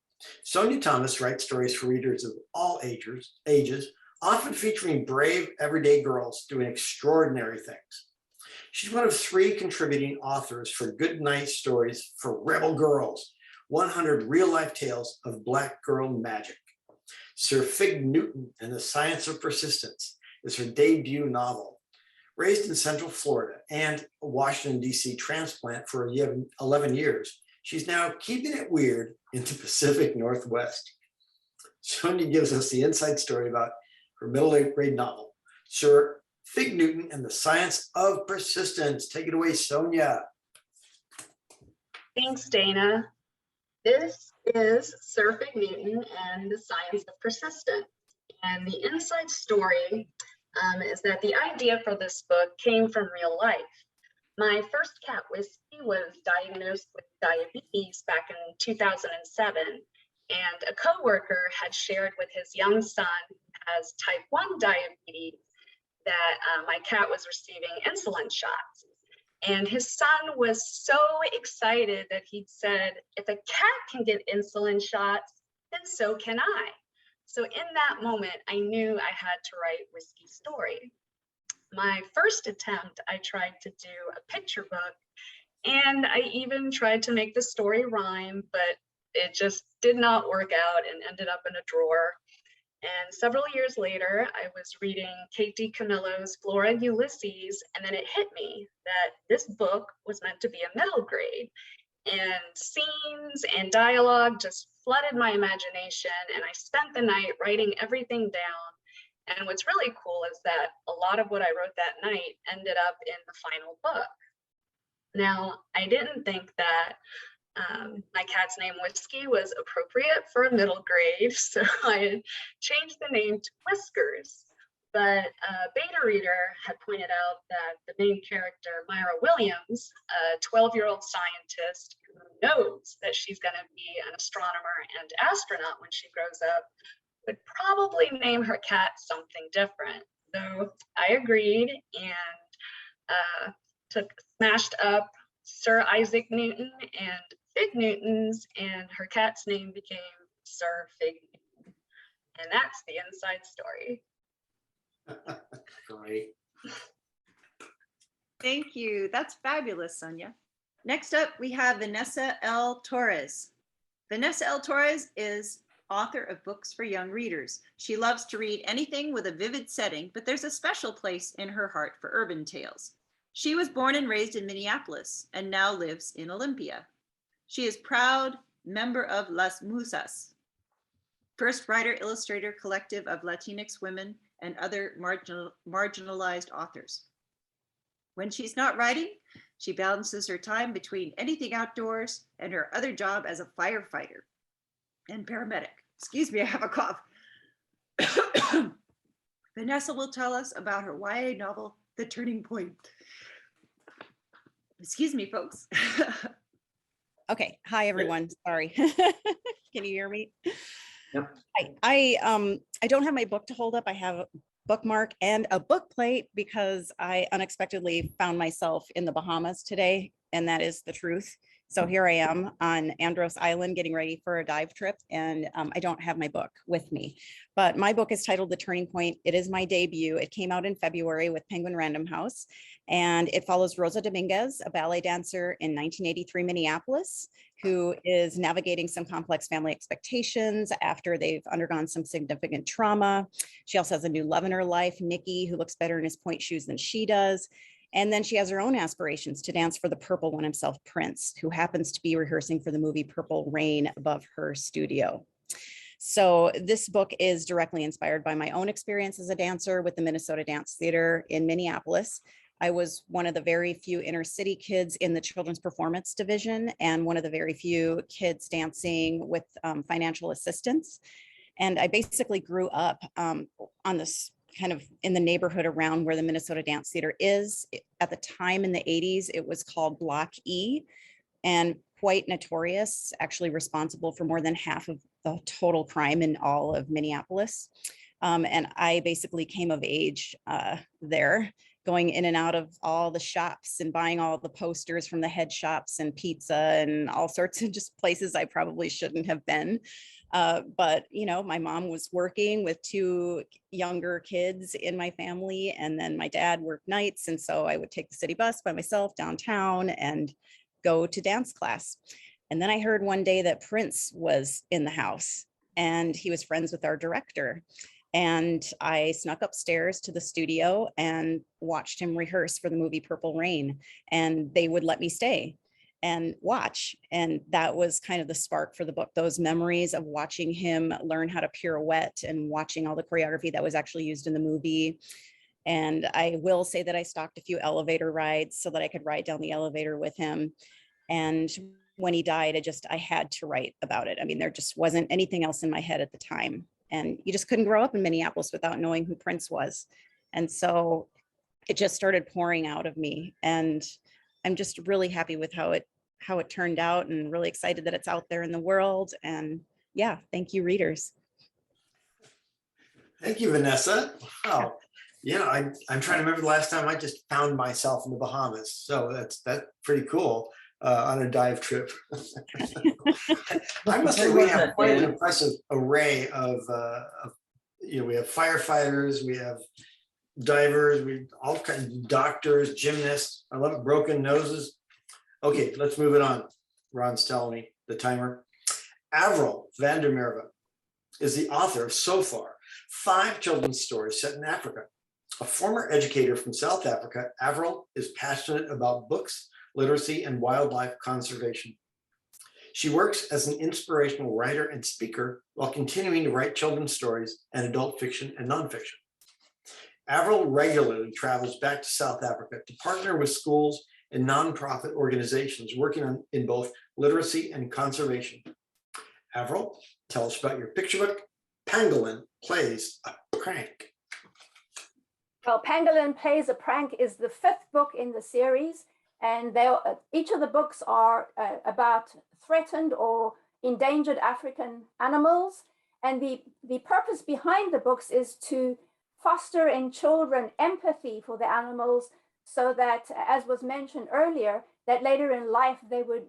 Sonia Thomas writes stories for readers of all ages, often featuring brave, everyday girls doing extraordinary things. She's one of 3 contributing authors for Good Night Stories for Rebel Girls, 100 real-life tales of Black girl magic. Sir Fig Newton and the Science of Persistence is her debut novel. Raised in Central Florida and a Washington, D.C. transplant for 11 years, she's now keeping it weird in the Pacific Northwest. Sonia gives us the inside story about her middle grade novel, Sir Fig Newton and the Science of Persistence. Take it away, Sonia. Thanks, Dana. This is Sir Fig Newton and the Science of Persistence. And the inside story is that the idea for this book came from real life. My first cat, Whiskey, was diagnosed with diabetes back in 2007, and a coworker had shared with his young son, who has type 1 diabetes, that my cat was receiving insulin shots. And his son was so excited that he'd said, if a cat can get insulin shots, then so can I. So in that moment, I knew I had to write Whiskey's story. My first attempt, I tried to do a picture book, and I even tried to make the story rhyme, but it just did not work out and ended up in a drawer. And several years later, I was reading Kate DiCamillo's Flora Ulysses, and then it hit me that this book was meant to be a middle grade. And scenes and dialogue just flooded my imagination, and I spent the night writing everything down. And what's really cool is that a lot of what I wrote that night ended up in the final book. Now, I didn't think that my cat's name Whiskey was appropriate for a middle grade, so I changed the name to Whiskers. But a beta reader had pointed out that the main character, Myra Williams, a 12-year-old scientist who knows that she's going to be an astronomer and astronaut when she grows up, would probably name her cat something different. So I agreed and smashed up Sir Isaac Newton and Fig Newtons, and her cat's name became Sir Fig Newton. And that's the inside story. Great. Thank you. That's fabulous, Sonia. Next up, we have Vanessa L. Torres. Vanessa L. Torres is author of books for young readers. She loves to read anything with a vivid setting, but there's a special place in her heart for urban tales. She was born and raised in Minneapolis and now lives in Olympia. She is proud member of Las Musas, first writer-illustrator collective of Latinx women and other marginalized authors. When she's not writing, she balances her time between anything outdoors and her other job as a firefighter and paramedic. Excuse me, I have a cough. Vanessa will tell us about her YA novel, The Turning Point. Excuse me, folks. Okay, hi everyone, sorry. Can you hear me? Yep. I don't have my book to hold up. I have a bookmark and a book plate because I unexpectedly found myself in the Bahamas today, and that is the truth. So here I am on Andros Island getting ready for a dive trip, and I don't have my book with me. But my book is titled The Turning Point. It is my debut. It came out in February with Penguin Random House, and it follows Rosa Dominguez, a ballet dancer in 1983 Minneapolis, who is navigating some complex family expectations after they've undergone some significant trauma. She also has a new love in her life, Nikki, who looks better in his point shoes than she does. And then she has her own aspirations to dance for the Purple One himself, Prince, who happens to be rehearsing for the movie Purple Rain above her studio. So this book is directly inspired by my own experience as a dancer with the Minnesota Dance Theater in Minneapolis. I was one of the very few inner city kids in the children's performance division and one of the very few kids dancing with financial assistance. And I basically grew up on this kind of in the neighborhood around where the Minnesota Dance Theater is. At the time in the 80s, it was called Block E, and quite notorious, actually responsible for more than half of the total crime in all of Minneapolis. And I basically came of age there, going in and out of all the shops and buying all the posters from the head shops and pizza and all sorts of just places I probably shouldn't have been. But, you know, my mom was working with two younger kids in my family, and then my dad worked nights. And so I would take the city bus by myself downtown and go to dance class. And then I heard one day that Prince was in the house and he was friends with our director. And I snuck upstairs to the studio and watched him rehearse for the movie Purple Rain, and they would let me stay and watch. And that was kind of the spark for the book, those memories of watching him learn how to pirouette and watching all the choreography that was actually used in the movie. And I will say that I stalked a few elevator rides so that I could ride down the elevator with him. And when he died, I had to write about it. I mean, there just wasn't anything else in my head at the time. And you just couldn't grow up in Minneapolis without knowing who Prince was. And so it just started pouring out of me. And I'm just really happy with how it turned out, and really excited that it's out there in the world. And yeah, thank you, readers. Thank you, Vanessa. Wow. Yeah, I'm trying to remember the last time I just found myself in the Bahamas. So that's pretty cool on a dive trip. I must say we have quite an impressive array of we have firefighters, we have divers, we all kinds of doctors, gymnasts. I love it, broken noses. Okay, let's move it on. Ron's telling me the timer. Avril van der Merwe is the author of so far 5 children's stories set in Africa. A former educator from South Africa, Avril is passionate about books, literacy, and wildlife conservation. She works as an inspirational writer and speaker while continuing to write children's stories and adult fiction and nonfiction. Avril regularly travels back to South Africa to partner with schools and nonprofit organizations working in both literacy and conservation. Avril, tell us about your picture book, Pangolin Plays a Prank. Well, Pangolin Plays a Prank is the 5th book in the series, and each of the books are about threatened or endangered African animals. And the purpose behind the books is to foster in children empathy for the animals, so that, as was mentioned earlier, that later in life they would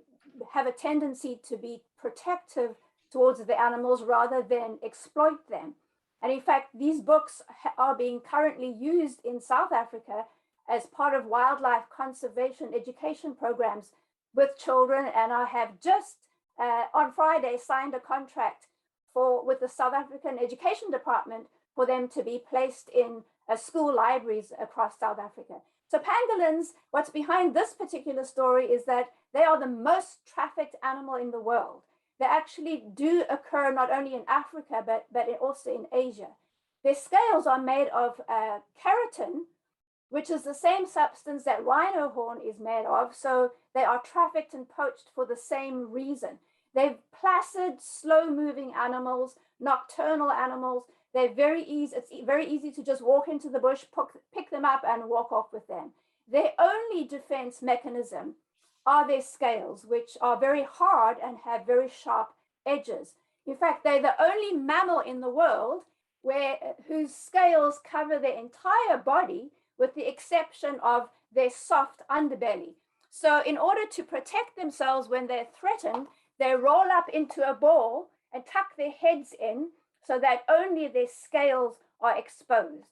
have a tendency to be protective towards the animals rather than exploit them. And in fact, these books are being currently used in South Africa as part of wildlife conservation education programs with children. And I have just on Friday signed a contract with the South African Education Department for them to be placed in school libraries across South Africa. So pangolins, what's behind this particular story is that they are the most trafficked animal in the world. They actually do occur not only in Africa, but also in Asia. Their scales are made of keratin, which is the same substance that rhino horn is made of. So they are trafficked and poached for the same reason. They're placid, slow-moving animals, nocturnal animals. They're very easy. It's very easy to just walk into the bush, pick them up, and walk off with them. Their only defense mechanism are their scales, which are very hard and have very sharp edges. In fact, they're the only mammal in the world whose scales cover their entire body, with the exception of their soft underbelly. So in order to protect themselves when they're threatened, they roll up into a ball and tuck their heads in so that only their scales are exposed.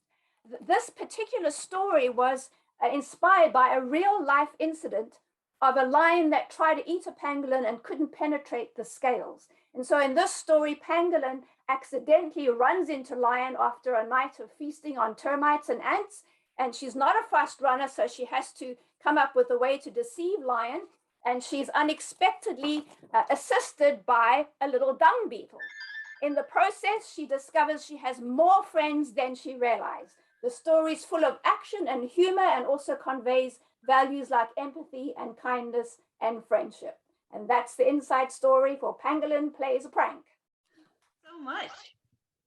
This particular story was inspired by a real life incident of a lion that tried to eat a pangolin and couldn't penetrate the scales. And so in this story, pangolin accidentally runs into lion after a night of feasting on termites and ants. And she's not a fast runner, so she has to come up with a way to deceive lion. And she's unexpectedly assisted by a little dung beetle. In the process, she discovers she has more friends than she realized. The story is full of action and humor and also conveys values like empathy and kindness and friendship. And that's the inside story for Pangolin Plays a Prank. So much.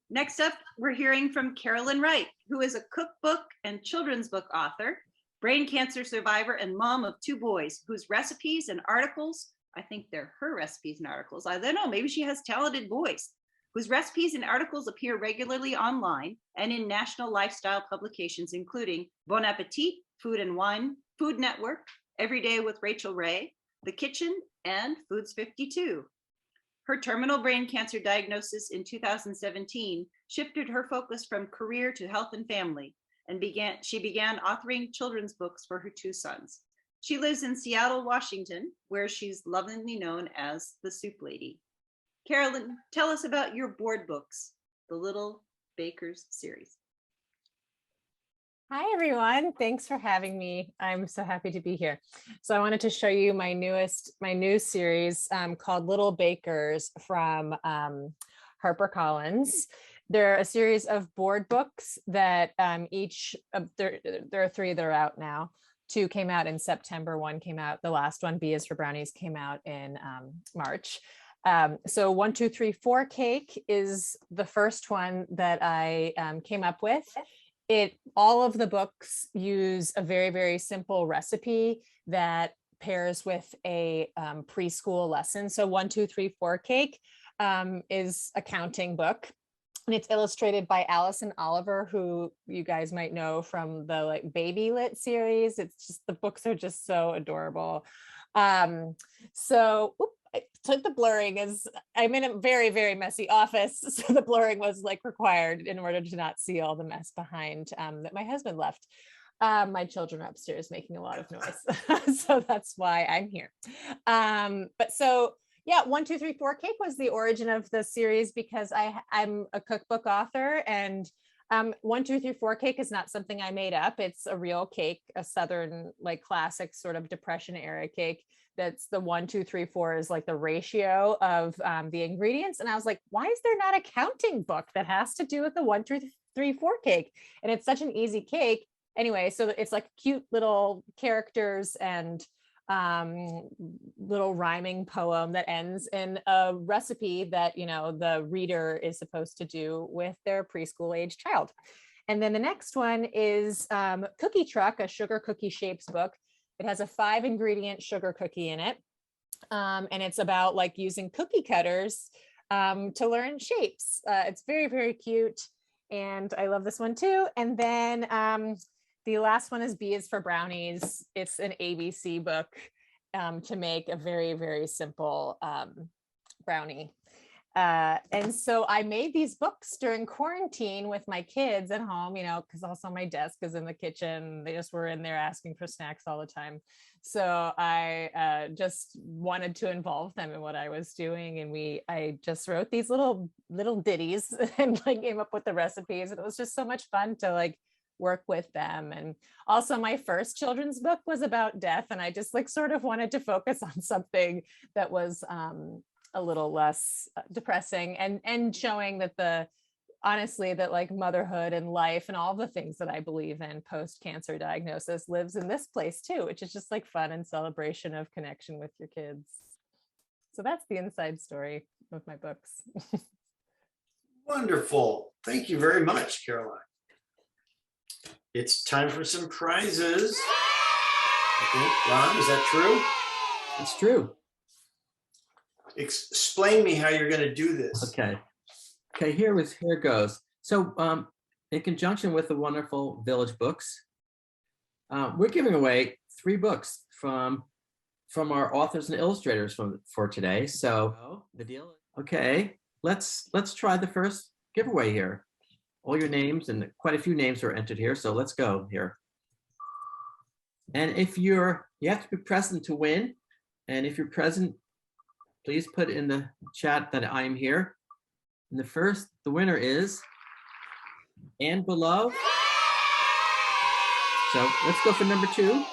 Next up, we're hearing from Carolyn Wright, who is a cookbook and children's book author, brain cancer survivor, and mom of 2 boys, whose recipes and articles, I think they're her recipes and articles, I don't know, maybe she has talented boys, whose recipes and articles appear regularly online and in national lifestyle publications, including Bon Appetit, Food and Wine, Food Network, Every Day with Rachel Ray, The Kitchen, and Foods 52. Her terminal brain cancer diagnosis in 2017 shifted her focus from career to health and family, and she began authoring children's books for her 2 sons. She lives in Seattle, Washington, where she's lovingly known as the Soup Lady. Carolyn, tell us about your board books, the Little Bakers series. Hi, everyone. Thanks for having me. I'm so happy to be here. So I wanted to show you my new series called Little Bakers from HarperCollins. They're a series of board books that there are 3 that are out now. 2 came out in September, 1 came out, the last one, B is for Brownies, came out in March. So 1, 2, 3, 4 cake is the first one that I came up with. All of the books use a very, very simple recipe that pairs with a preschool lesson. So 1, 2, 3, 4 cake is a counting book. And it's illustrated by Allison Oliver, who you guys might know from the Baby Lit series. It's just, the books are just so adorable. So the blurring is, I'm in a very, very messy office. So the blurring was required in order to not see all the mess behind that my husband left. My children are upstairs making a lot of noise. So that's why I'm here. Yeah, 1, 2, 3, 4 cake was the origin of the series because I'm a cookbook author, and 1, 2, 3, 4 cake is not something I made up. It's a real cake, a Southern classic sort of Depression era cake. That's the 1, 2, 3, 4 is the ratio of the ingredients. And I was like, why is there not a counting book that has to do with the 1, 2, 3, 4 cake? And it's such an easy cake. Anyway, so it's cute little characters and little rhyming poem that ends in a recipe that the reader is supposed to do with their preschool age child. And then the next one is Cookie Truck, a sugar cookie shapes book. It has a 5 ingredient sugar cookie in it, and it's about using cookie cutters to learn shapes. It's very, very cute, and I love this one too. And then the last one is B is for Brownies. It's an ABC book to make a very, very simple brownie. And so I made these books during quarantine with my kids at home, because also my desk is in the kitchen. They just were in there asking for snacks all the time. So I just wanted to involve them in what I was doing. And I just wrote these little ditties and came up with the recipes. And it was just so much fun to work with them. And also my first children's book was about death. And I just sort of wanted to focus on something that was a little less depressing and showing that honestly that motherhood and life and all the things that I believe in post-cancer diagnosis lives in this place too, which is just fun and celebration of connection with your kids. So that's the inside story of my books. Wonderful. Thank you very much, Caroline. It's time for some prizes. I think, Ron, is that true? It's true. Explain me how you're going to do this. Okay, here it goes. So in conjunction with the wonderful Village Books, we're giving away 3 books from from our authors and illustrators for today. So the deal. Okay, let's try the first giveaway here. All your names and quite a few names are entered here. So let's go here. And if you have to be present to win. And if you're present, please put in the chat that I'm here. And the winner is Anne Below. So let's go for number 2.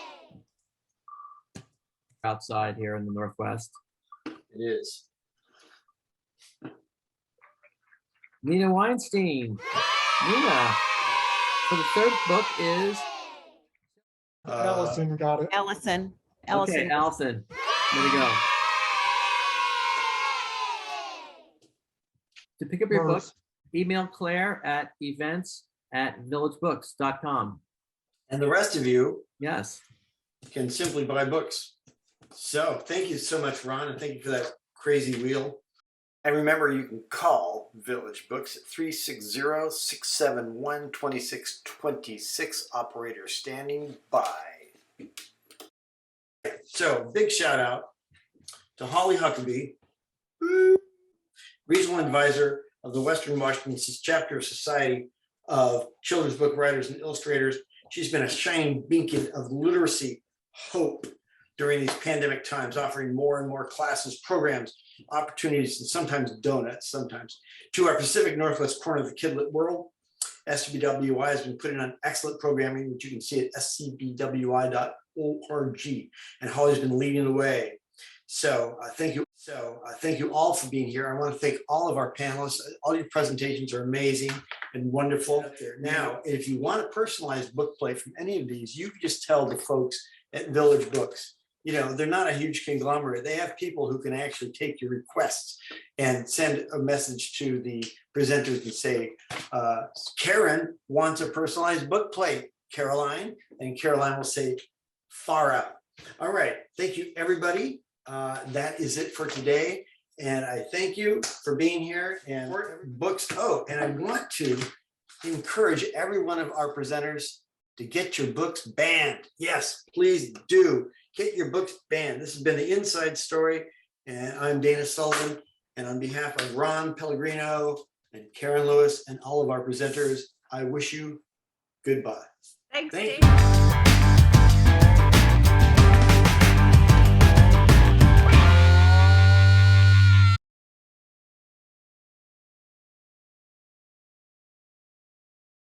Outside here in the Northwest. It is. Nina Weinstein. Nina. So the third book is Allison got it. Allison. Okay, Allison. There we go. To pick up your book, email Claire at events@villagebooks.com. And the rest of you, yes, can simply buy books. So thank you so much, Ron, and thank you for that crazy wheel. And remember, you can call Village Books at 360-671-2626. Operator standing by. So big shout out to Holly Huckabee, Regional Advisor of the Western Washington Chapter of Society of Children's Book Writers and Illustrators. She's been a shining beacon of literacy, hope during these pandemic times, offering more and more classes, programs, opportunities, and sometimes donuts, to our Pacific Northwest corner of the kidlit world. SCBWI has been putting on excellent programming, which you can see at scbwi.org. And Holly's been leading the way. So thank you. Thank you all for being here. I want to thank all of our panelists. All your presentations are amazing and wonderful. Now, if you want a personalized book play from any of these, you can just tell the folks at Village Books. You know, they're not a huge conglomerate. They have people who can actually take your requests and send a message to the presenters and say, Karen wants a personalized book play, Caroline, and Caroline will say, far out. All right, thank you, everybody. That is it for today. And I thank you for being here and books. Oh, and I want to encourage every one of our presenters to get your books banned. Yes, please do. Get your books banned. This has been the Inside Story, and I'm Dana Sullivan. And on behalf of Ron Pellegrino and Karen Lewis and all of our presenters, I wish you goodbye. Thanks, Thank Dana.